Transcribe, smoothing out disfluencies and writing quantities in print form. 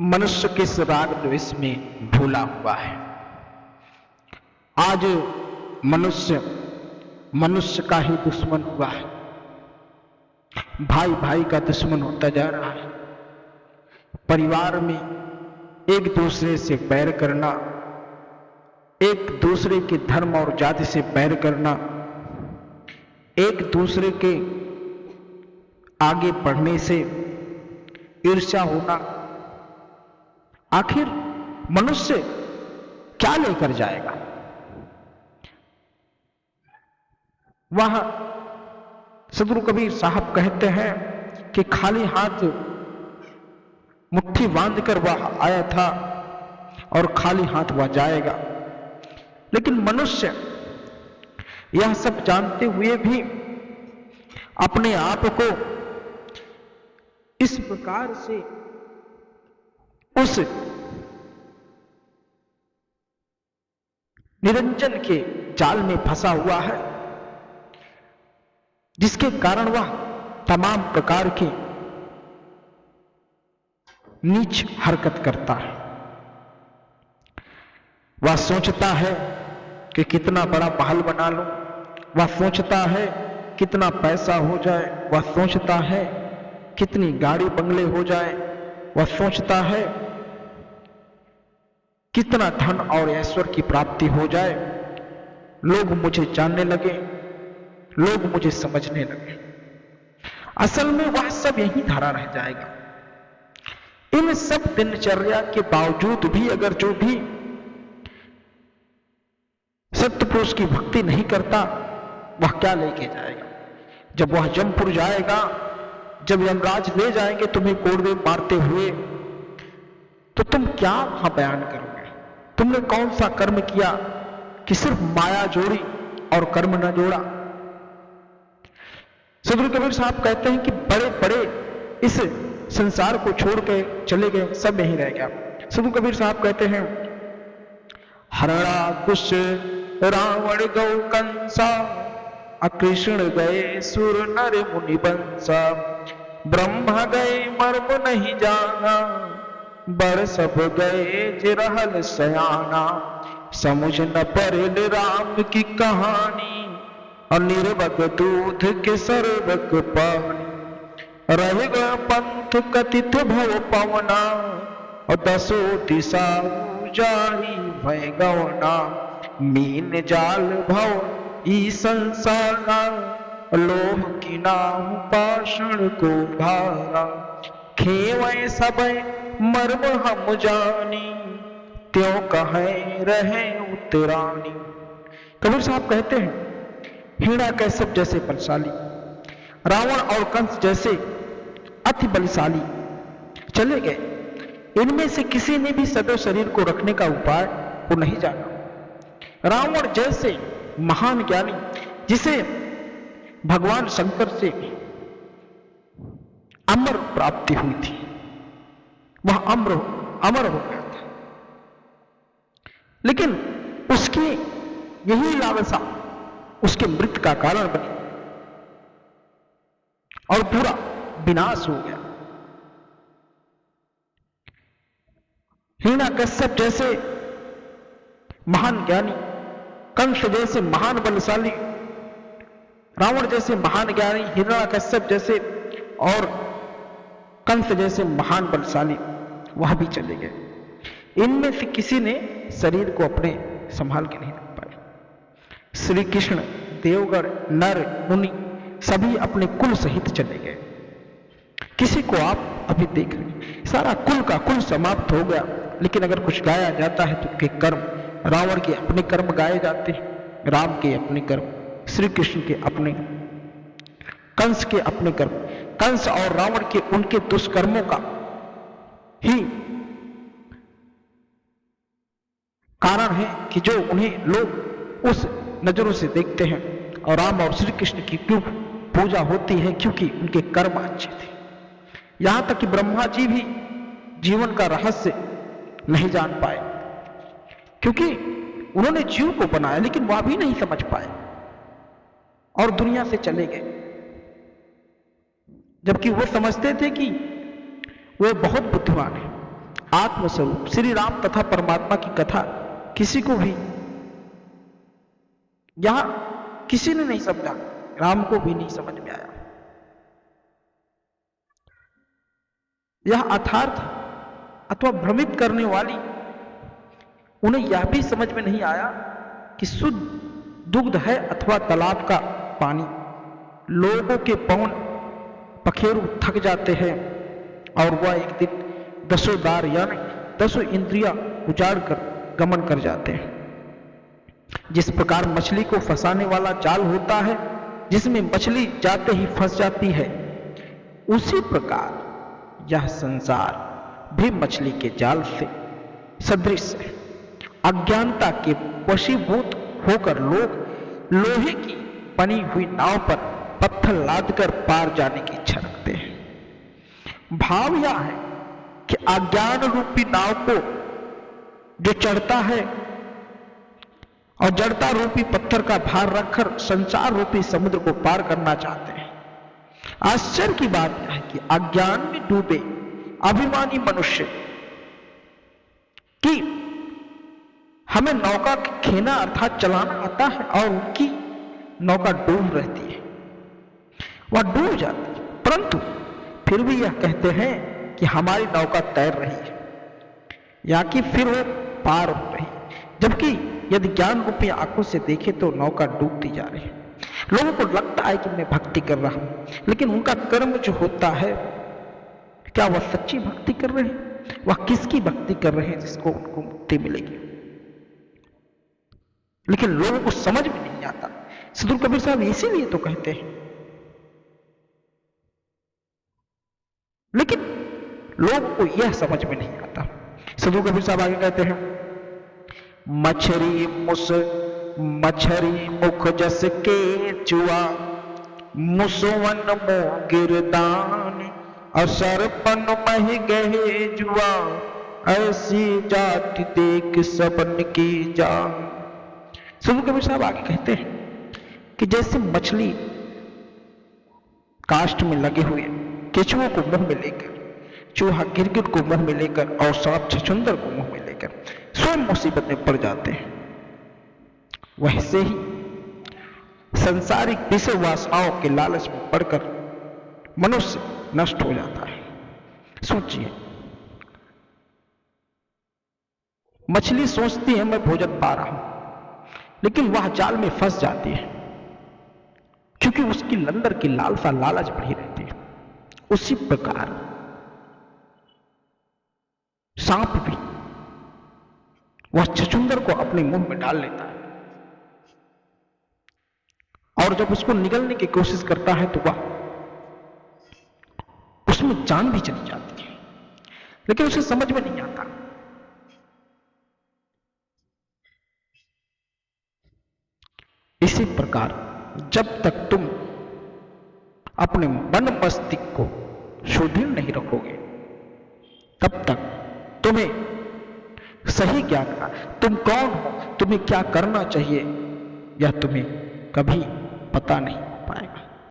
मनुष्य किस राग द्वेष में भूला हुआ है। आज मनुष्य मनुष्य का ही दुश्मन हुआ है, भाई भाई का दुश्मन होता जा रहा है। परिवार में एक दूसरे से बैर करना, एक दूसरे के धर्म और जाति से बैर करना, एक दूसरे के आगे बढ़ने से ईर्ष्या होना। आखिर मनुष्य क्या लेकर जाएगा? वह सदगुरु कबीर साहब कहते हैं कि खाली हाथ मुट्ठी बांधकर वह आया था और खाली हाथ वह जाएगा। लेकिन मनुष्य यह सब जानते हुए भी अपने आप को इस प्रकार से उस निरंजन के जाल में फंसा हुआ है, जिसके कारण वह तमाम प्रकार की नीच हरकत करता है। वह सोचता है कि कितना बड़ा महल बना लूं, वह सोचता है कितना पैसा हो जाए, वह सोचता है कितनी गाड़ी बंगले हो जाए, वह सोचता है कितना धन और ऐश्वर्य की प्राप्ति हो जाए, लोग मुझे जानने लगे, लोग मुझे समझने लगे। असल में वह सब यहीं धरा रह जाएगा। इन सब दिनचर्या के बावजूद भी अगर जो भी सत्य पुरुष की भक्ति नहीं करता, वह क्या लेके जाएगा? जब वह जमपुर जाएगा, जब यमराज ले जाएंगे तुम्हें कोड़वे मारते हुए, तो तुम क्या वहां बयान करोगे? तुमने कौन सा कर्म किया कि सिर्फ माया जोड़ी और कर्म न जोड़ा? सदगुरु कबीर साहब कहते हैं कि बड़े बड़े इस संसार को छोड़ के चले गए, सब यहीं रह गया। सदगुरु कबीर साहब कहते हैं, हरणा कुश रावण गौ कंसा, अकृष्ण गए सुर नर मुनि बंसा, ब्रह्मा गए मर्म नहीं जाना, बर सब गए जिरहल सयाना, समझ न परिल राम की कहानी, और निर्वक दूध के सरवक पानी, रह गए पंथ कथित भव पवना, और दसो दिशा जारी भय गवना, मीन जाल भव ई संसारा, लोह की नाव पाषण को भारा, खेवै सबे मर्म हम जानी, त्यों कहे रहे उतरानी। कबीर साहब कहते हैं, हिरण्याकश्यप जैसे बलशाली, रावण और कंस जैसे अति बलशाली चले गए। इनमें से किसी ने भी सदैव शरीर को रखने का उपाय को नहीं जाना। रावण जैसे महान ज्ञानी, जिसे भगवान शंकर से अमर प्राप्ति हुई थी, वह अमर हो गया था। लेकिन उसकी यही लालसा उसके मृत्यु का कारण बनी और पूरा विनाश हो गया। हिरण्याकश्यप जैसे महान ज्ञानी, कंस जैसे महान बलशाली, रावण जैसे महान ज्ञानी, हिरण्याकश्यप जैसे और कंस जैसे महान बलशाली वह भी चले गए। इनमें से किसी ने शरीर को अपने संभाल के नहीं रख पाए। श्री कृष्ण, देवगण, नर, मुनि सभी अपने कुल सहित चले गए। किसी को आप अभी देख रहे हैं, सारा कुल का कुल समाप्त हो गया। लेकिन अगर कुछ गाया जाता है तो उनके कर्म, रावण के अपने कर्म गाए जाते हैं, राम के अपने कर्म, श्री कृष्ण के अपने, कंस के अपने कर्म। कंस और रावण के उनके दुष्कर्मों का ही कारण है कि जो उन्हें लोग उस नजरों से देखते हैं। और राम और श्री कृष्ण की क्यों पूजा होती है? क्योंकि उनके कर्म अच्छे थे। यहां तक कि ब्रह्मा जी भी जीवन का रहस्य नहीं जान पाए, क्योंकि उन्होंने जीव को बनाया लेकिन वह भी नहीं समझ पाए और दुनिया से चले गए। जबकि वो समझते थे कि वे बहुत बुद्धिमान है। आत्मस्वरूप श्री राम तथा परमात्मा की कथा किसी को भी यहां किसी ने नहीं समझा, राम को भी नहीं समझ में आया। यह अर्थार्थ अथवा भ्रमित करने वाली उन्हें यह भी समझ में नहीं आया कि शुद्ध दुग्ध है अथवा तालाब का पानी। लोगों के पवन पखेरु थक जाते हैं और वह एक दिन 10 दार यानी 10 इंद्रियां उजाड़ कर गमन कर जाते हैं। जिस प्रकार मछली को फंसाने वाला जाल होता है जिसमें मछली जाते ही फंस जाती है, उसी प्रकार यह संसार भी मछली के जाल से सदृश है। अज्ञानता के वशीभूत होकर लोग लोहे की बनी हुई नाव पर पत्थर लादकर पार जाने की इच्छा रखते हैं। भाव यह है कि अज्ञान रूपी नाव को जो चढ़ता है और जड़ता रूपी पत्थर का भार रखकर संसार रूपी समुद्र को पार करना चाहते हैं। आश्चर्य की बात है कि अज्ञान में डूबे अभिमानी मनुष्य कि हमें नौका खेना अर्थात चलाना आता है और उनकी नौका डूब रहती है, वह डूब जाती है, परंतु फिर भी यह कहते हैं कि हमारी नौका तैर रही है या कि फिर वो पार हो रही है, जबकि यदि ज्ञान रूपी आंखों से देखे तो नौका डूबती जा रही है। लोगों को लगता है कि मैं भक्ति कर रहा हूं, लेकिन उनका कर्म जो होता है, क्या वह सच्ची भक्ति कर रहे हैं? वह किसकी भक्ति कर रहे हैं जिसको उनको मुक्ति मिलेगी? लेकिन लोगों को समझ में नहीं आता। सदगुरु कबीर साहब इसीलिए तो कहते हैं, लेकिन लोगों को यह समझ में नहीं आता। सदगुरु कबीर साहब आगे कहते हैं, मछरी मुख जस के चुआ, मुसवन मोह गिरदान, असरपन मह गहे जुआ, ऐसी जाति देख सबन की जान। सदगुरु कबीर साहब आगे कहते हैं कि जैसे मछली काष्ठ में लगे हुए केचुओं को मुंह में लेकर, चूहा गिरगिट को मुंह में लेकर और सांप छछूंदर को मुंह में लेकर स्वयं मुसीबत में पड़ जाते हैं, वैसे ही संसारिक विषय वासनाओं के लालच में पड़कर मनुष्य नष्ट हो जाता है। सोचिए, मछली सोचती है मैं भोजन पा रहा हूं, लेकिन वह जाल में फंस जाती है क्योंकि उसकी लंदर की लालसा लालच बढ़ी रहती है। उसी प्रकार सांप भी वह छछूंदर को अपने मुंह में डाल लेता है और जब उसको निगलने की कोशिश करता है तो वह उसमें जान भी चली जाती है, लेकिन उसे समझ में नहीं आता। इसी प्रकार जब तक तुम अपने मन मस्तिष्क को सुदृढ़ नहीं रखोगे, तब तक तुम्हें सही ज्ञान का, तुम कौन हो, तुम्हें क्या करना चाहिए, यह तुम्हें कभी पता नहीं।